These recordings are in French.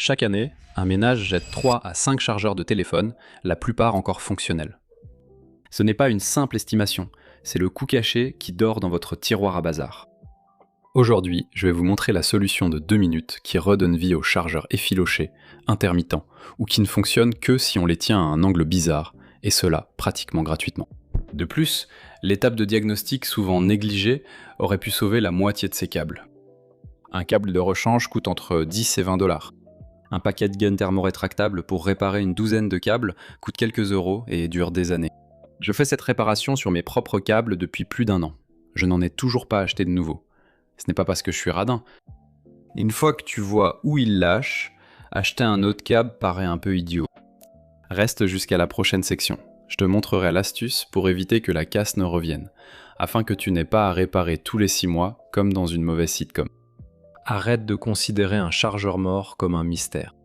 Chaque année, un ménage jette 3 à 5 chargeurs de téléphone, la plupart encore fonctionnels. Ce n'est pas une simple estimation, c'est le coût caché qui dort dans votre tiroir à bazar. Aujourd'hui, je vais vous montrer la solution de 2 minutes qui redonne vie aux chargeurs effilochés, intermittents, ou qui ne fonctionnent que si on les tient à un angle bizarre, et cela pratiquement gratuitement. De plus, l'étape de diagnostic souvent négligée aurait pu sauver la moitié de ces câbles. Un câble de rechange coûte entre 10 et 20 $. Un paquet de gaines thermorétractables pour réparer une douzaine de câbles coûte quelques euros et dure des années. Je fais cette réparation sur mes propres câbles depuis plus d'1 an. Je n'en ai toujours pas acheté de nouveau. Ce n'est pas parce que je suis radin. Une fois que tu vois où il lâche, acheter un autre câble paraît un peu idiot. Reste jusqu'à la prochaine section. Je te montrerai l'astuce pour éviter que la casse ne revienne, afin que tu n'aies pas à réparer tous les 6 mois comme dans une mauvaise sitcom. Arrête de considérer un chargeur mort comme un mystère.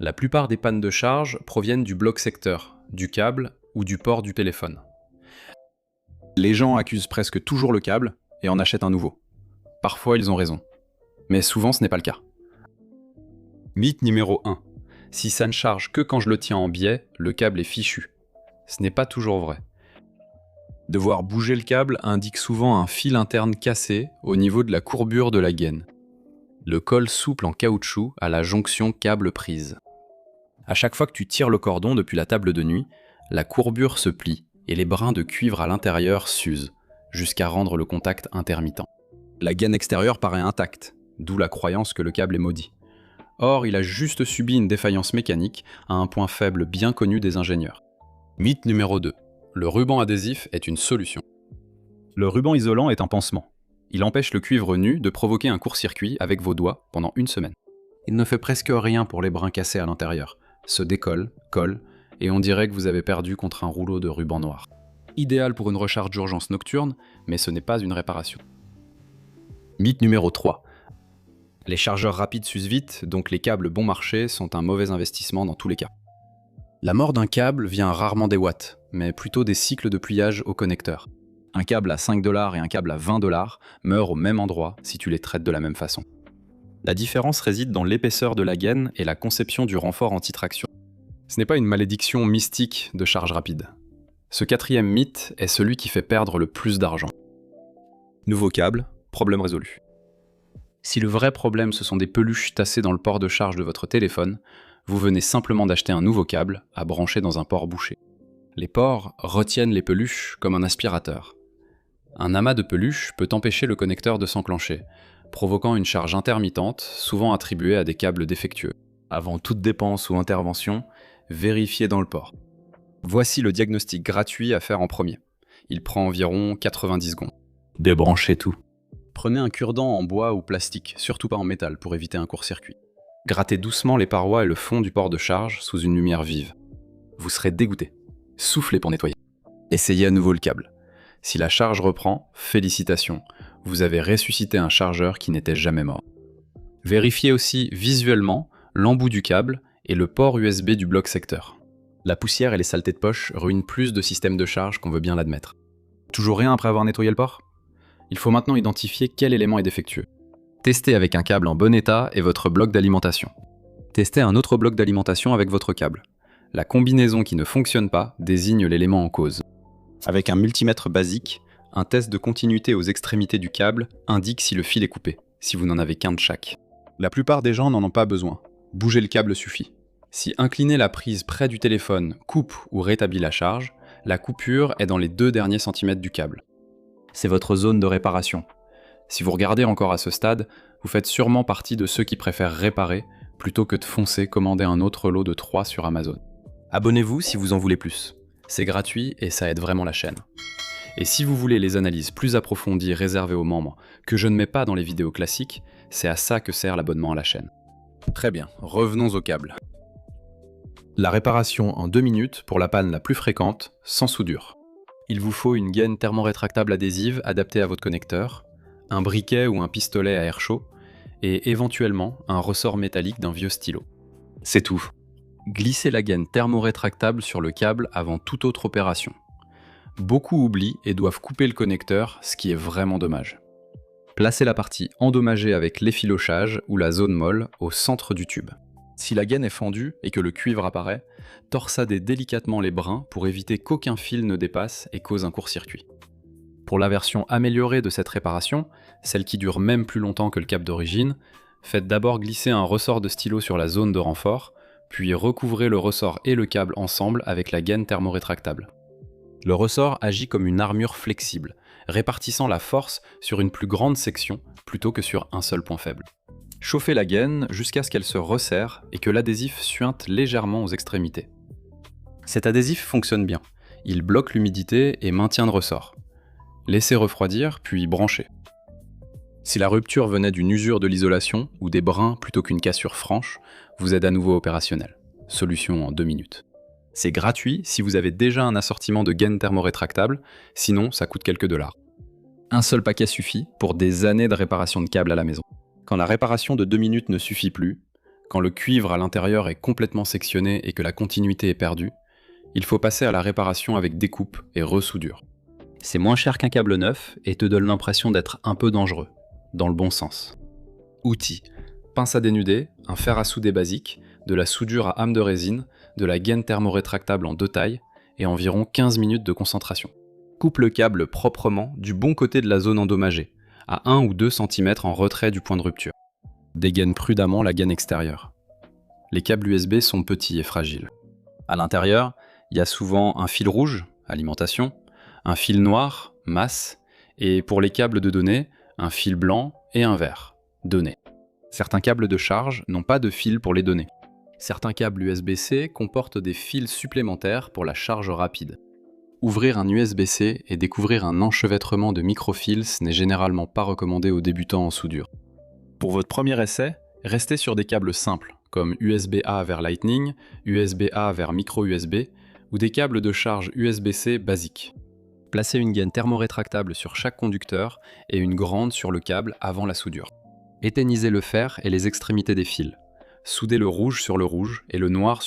La plupart des pannes de charge proviennent du bloc secteur, du câble ou du port du téléphone. Les gens accusent presque toujours le câble et en achètent un nouveau. Parfois ils ont raison, mais souvent ce n'est pas le cas. Mythe numéro 1. Si ça ne charge que quand je le tiens en biais, le câble est fichu. Ce n'est pas toujours vrai. Devoir bouger le câble indique souvent un fil interne cassé au niveau de la courbure de la gaine. Le col souple en caoutchouc à la jonction câble-prise. À chaque fois que tu tires le cordon depuis la table de nuit, la courbure se plie et les brins de cuivre à l'intérieur s'usent, jusqu'à rendre le contact intermittent. La gaine extérieure paraît intacte, d'où la croyance que le câble est maudit. Or, il a juste subi une défaillance mécanique à un point faible bien connu des ingénieurs. Mythe numéro 2. Le ruban adhésif est une solution. Le ruban isolant est un pansement. Il empêche le cuivre nu de provoquer un court-circuit avec vos doigts pendant 1 semaine. Il ne fait presque rien pour les brins cassés à l'intérieur, se décolle, colle, et on dirait que vous avez perdu contre un rouleau de ruban noir. Idéal pour une recharge d'urgence nocturne, mais ce n'est pas une réparation. Mythe numéro 3. Les chargeurs rapides s'usent vite, donc les câbles bon marché sont un mauvais investissement dans tous les cas. La mort d'un câble vient rarement des watts, mais plutôt des cycles de pliage au connecteur. Un câble à 5 $ et un câble à 20 $ meurent au même endroit si tu les traites de la même façon. La différence réside dans l'épaisseur de la gaine et la conception du renfort anti-traction. Ce n'est pas une malédiction mystique de charge rapide. Ce 4e mythe est celui qui fait perdre le plus d'argent. Nouveau câble, problème résolu. Si le vrai problème ce sont des peluches tassées dans le port de charge de votre téléphone, vous venez simplement d'acheter un nouveau câble à brancher dans un port bouché. Les ports retiennent les peluches comme un aspirateur. Un amas de peluches peut empêcher le connecteur de s'enclencher, provoquant une charge intermittente, souvent attribuée à des câbles défectueux. Avant toute dépense ou intervention, vérifiez dans le port. Voici le diagnostic gratuit à faire en premier. Il prend environ 90 secondes. Débranchez tout. Prenez un cure-dent en bois ou plastique, surtout pas en métal pour éviter un court-circuit. Grattez doucement les parois et le fond du port de charge sous une lumière vive. Vous serez dégoûté. Soufflez pour nettoyer. Essayez à nouveau le câble. Si la charge reprend, félicitations, vous avez ressuscité un chargeur qui n'était jamais mort. Vérifiez aussi visuellement l'embout du câble et le port USB du bloc secteur. La poussière et les saletés de poche ruinent plus de systèmes de charge qu'on veut bien l'admettre. Toujours rien après avoir nettoyé le port ? Il faut maintenant identifier quel élément est défectueux. Testez avec un câble en bon état et votre bloc d'alimentation. Testez un autre bloc d'alimentation avec votre câble. La combinaison qui ne fonctionne pas désigne l'élément en cause. Avec un multimètre basique, un test de continuité aux extrémités du câble indique si le fil est coupé, si vous n'en avez qu'un de chaque. La plupart des gens n'en ont pas besoin. Bouger le câble suffit. Si incliner la prise près du téléphone coupe ou rétablit la charge, la coupure est dans les 2 derniers centimètres du câble. C'est votre zone de réparation. Si vous regardez encore à ce stade, vous faites sûrement partie de ceux qui préfèrent réparer plutôt que de foncer commander un autre lot de 3 sur Amazon. Abonnez-vous si vous en voulez plus. C'est gratuit et ça aide vraiment la chaîne. Et si vous voulez les analyses plus approfondies réservées aux membres que je ne mets pas dans les vidéos classiques, c'est à ça que sert l'abonnement à la chaîne. Très bien, revenons au câble. La réparation en 2 minutes pour la panne la plus fréquente, sans soudure. Il vous faut une gaine thermorétractable adhésive adaptée à votre connecteur, un briquet ou un pistolet à air chaud, et éventuellement un ressort métallique d'un vieux stylo. C'est tout. Glissez la gaine thermorétractable sur le câble avant toute autre opération. Beaucoup oublient et doivent couper le connecteur, ce qui est vraiment dommage. Placez la partie endommagée avec l'effilochage ou la zone molle au centre du tube. Si la gaine est fendue et que le cuivre apparaît, torsadez délicatement les brins pour éviter qu'aucun fil ne dépasse et cause un court-circuit. Pour la version améliorée de cette réparation, celle qui dure même plus longtemps que le câble d'origine, faites d'abord glisser un ressort de stylo sur la zone de renfort, puis recouvrez le ressort et le câble ensemble avec la gaine thermorétractable. Le ressort agit comme une armure flexible, répartissant la force sur une plus grande section plutôt que sur un seul point faible. Chauffez la gaine jusqu'à ce qu'elle se resserre et que l'adhésif suinte légèrement aux extrémités. Cet adhésif fonctionne bien. Il bloque l'humidité et maintient le ressort. Laissez refroidir, puis branchez. Si la rupture venait d'une usure de l'isolation ou des brins plutôt qu'une cassure franche, vous êtes à nouveau opérationnel. Solution en 2 minutes. C'est gratuit si vous avez déjà un assortiment de gaines thermorétractables, sinon ça coûte quelques dollars. Un seul paquet suffit pour des années de réparation de câbles à la maison. Quand la réparation de 2 minutes ne suffit plus, quand le cuivre à l'intérieur est complètement sectionné et que la continuité est perdue, il faut passer à la réparation avec découpe et ressoudure. C'est moins cher qu'un câble neuf et te donne l'impression d'être un peu dangereux, dans le bon sens. Outils: pince à dénuder, un fer à souder basique, de la soudure à âme de résine, de la gaine thermorétractable en 2 tailles et environ 15 minutes de concentration. Coupe le câble proprement du bon côté de la zone endommagée, à 1 ou 2 cm en retrait du point de rupture. Dégaine prudemment la gaine extérieure. Les câbles USB sont petits et fragiles. À l'intérieur, il y a souvent un fil rouge, alimentation, un fil noir, masse, et pour les câbles de données, un fil blanc et un vert, données. Certains câbles de charge n'ont pas de fil pour les données. Certains câbles USB-C comportent des fils supplémentaires pour la charge rapide. Ouvrir un USB-C et découvrir un enchevêtrement de microfilms n'est généralement pas recommandé aux débutants en soudure. Pour votre premier essai, restez sur des câbles simples, comme USB-A vers Lightning, USB-A vers micro-USB, ou des câbles de charge USB-C basiques. Placez une gaine thermorétractable sur chaque conducteur et une grande sur le câble avant la soudure. Éteignez le fer et les extrémités des fils. Soudez le rouge sur le noir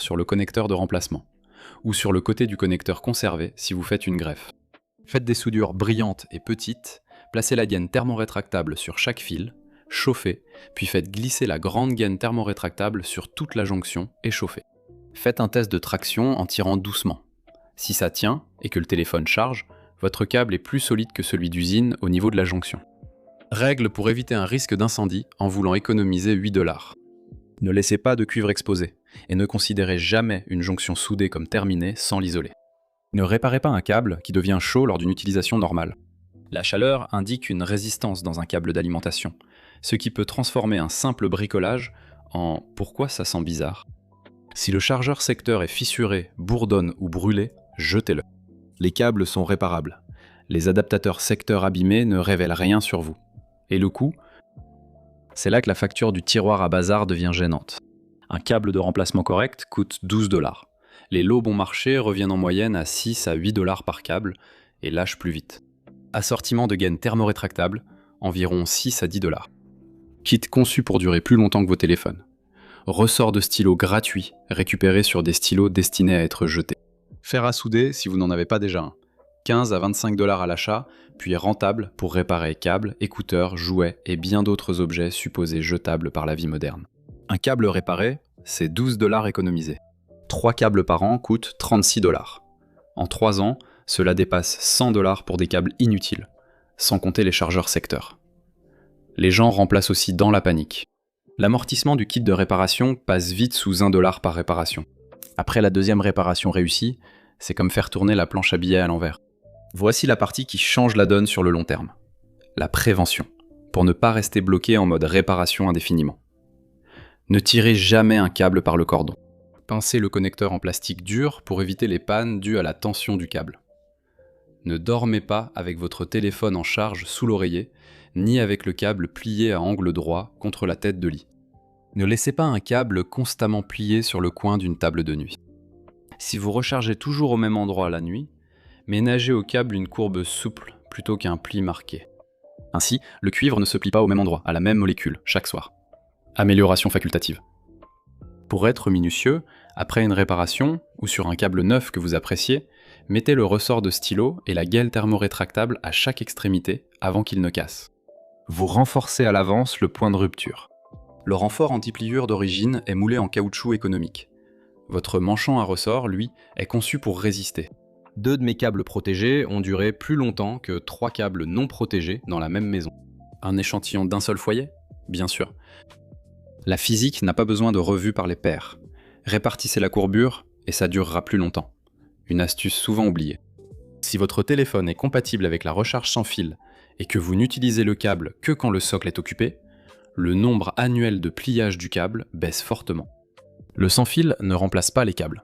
sur le connecteur de remplacement, ou sur le côté du connecteur conservé si vous faites une greffe. Faites des soudures brillantes et petites, placez la gaine thermorétractable sur chaque fil, chauffez, puis faites glisser la grande gaine thermorétractable sur toute la jonction et chauffez. Faites un test de traction en tirant doucement. Si ça tient et que le téléphone charge, votre câble est plus solide que celui d'usine au niveau de la jonction. Règle pour éviter un risque d'incendie en voulant économiser 8 $. Ne laissez pas de cuivre exposé et ne considérez jamais une jonction soudée comme terminée sans l'isoler. Ne réparez pas un câble qui devient chaud lors d'une utilisation normale. La chaleur indique une résistance dans un câble d'alimentation, ce qui peut transformer un simple bricolage en « pourquoi ça sent bizarre ?» Si le chargeur secteur est fissuré, bourdonne ou brûlé, jetez-le. Les câbles sont réparables. Les adaptateurs secteur abîmés ne révèlent rien sur vous. Et le coût ? C'est là que la facture du tiroir à bazar devient gênante. Un câble de remplacement correct coûte 12 $. Les lots bon marché reviennent en moyenne à 6 à 8 $ par câble et lâchent plus vite. Assortiment de gaines thermorétractables, environ 6 à 10 $. Kit conçu pour durer plus longtemps que vos téléphones. Ressort de stylo gratuit, récupéré sur des stylos destinés à être jetés. Fer à souder si vous n'en avez pas déjà un. 15 à 25 $ à l'achat, puis rentable pour réparer câbles, écouteurs, jouets et bien d'autres objets supposés jetables par la vie moderne. Un câble réparé, c'est 12 $ économisés. 3 câbles par an coûtent 36 $. En 3 ans, cela dépasse 100 $ pour des câbles inutiles, sans compter les chargeurs secteur. Les gens remplacent aussi dans la panique. L'amortissement du kit de réparation passe vite sous 1 $ par réparation. Après la deuxième réparation réussie, c'est comme faire tourner la planche à billets à l'envers. Voici la partie qui change la donne sur le long terme. La prévention, pour ne pas rester bloqué en mode réparation indéfiniment. Ne tirez jamais un câble par le cordon. Pincez le connecteur en plastique dur pour éviter les pannes dues à la tension du câble. Ne dormez pas avec votre téléphone en charge sous l'oreiller, ni avec le câble plié à angle droit contre la tête de lit. Ne laissez pas un câble constamment plié sur le coin d'une table de nuit. Si vous rechargez toujours au même endroit la nuit, ménagez au câble une courbe souple plutôt qu'un pli marqué. Ainsi, le cuivre ne se plie pas au même endroit, à la même molécule, chaque soir. Amélioration facultative. Pour être minutieux, après une réparation, ou sur un câble neuf que vous appréciez, mettez le ressort de stylo et la gaine thermorétractable à chaque extrémité avant qu'il ne casse. Vous renforcez à l'avance le point de rupture. Le renfort anti-pliure d'origine est moulé en caoutchouc économique. Votre manchon à ressort, lui, est conçu pour résister. 2 de mes câbles protégés ont duré plus longtemps que 3 câbles non protégés dans la même maison. Un échantillon d'un seul foyer? Bien sûr. La physique n'a pas besoin de revue par les pairs. Répartissez la courbure et ça durera plus longtemps. Une astuce souvent oubliée. Si votre téléphone est compatible avec la recharge sans fil et que vous n'utilisez le câble que quand le socle est occupé, le nombre annuel de pliage du câble baisse fortement. Le sans-fil ne remplace pas les câbles.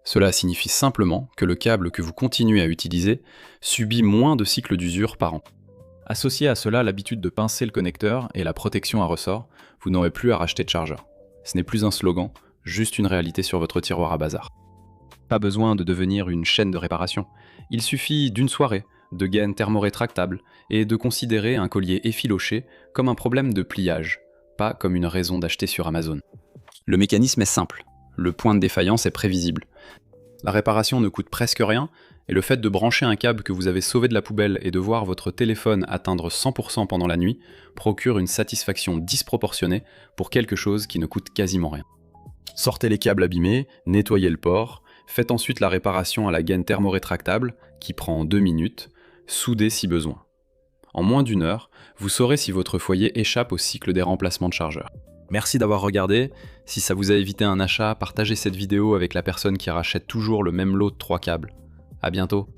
Cela signifie simplement que le câble que vous continuez à utiliser subit moins de cycles d'usure par an. Associé à cela l'habitude de pincer le connecteur et la protection à ressort, vous n'aurez plus à racheter de chargeur. Ce n'est plus un slogan, juste une réalité sur votre tiroir à bazar. Pas besoin de devenir une chaîne de réparation. Il suffit d'une soirée, de gaines thermorétractables et de considérer un collier effiloché comme un problème de pliage, pas comme une raison d'acheter sur Amazon. Le mécanisme est simple, le point de défaillance est prévisible. La réparation ne coûte presque rien, et le fait de brancher un câble que vous avez sauvé de la poubelle et de voir votre téléphone atteindre 100% pendant la nuit procure une satisfaction disproportionnée pour quelque chose qui ne coûte quasiment rien. Sortez les câbles abîmés, nettoyez le port, faites ensuite la réparation à la gaine thermorétractable, qui prend 2 minutes, soudez si besoin. En moins d'1 heure, vous saurez si votre foyer échappe au cycle des remplacements de chargeurs. Merci d'avoir regardé. Si ça vous a évité un achat, partagez cette vidéo avec la personne qui rachète toujours le même lot de 3 câbles. À bientôt.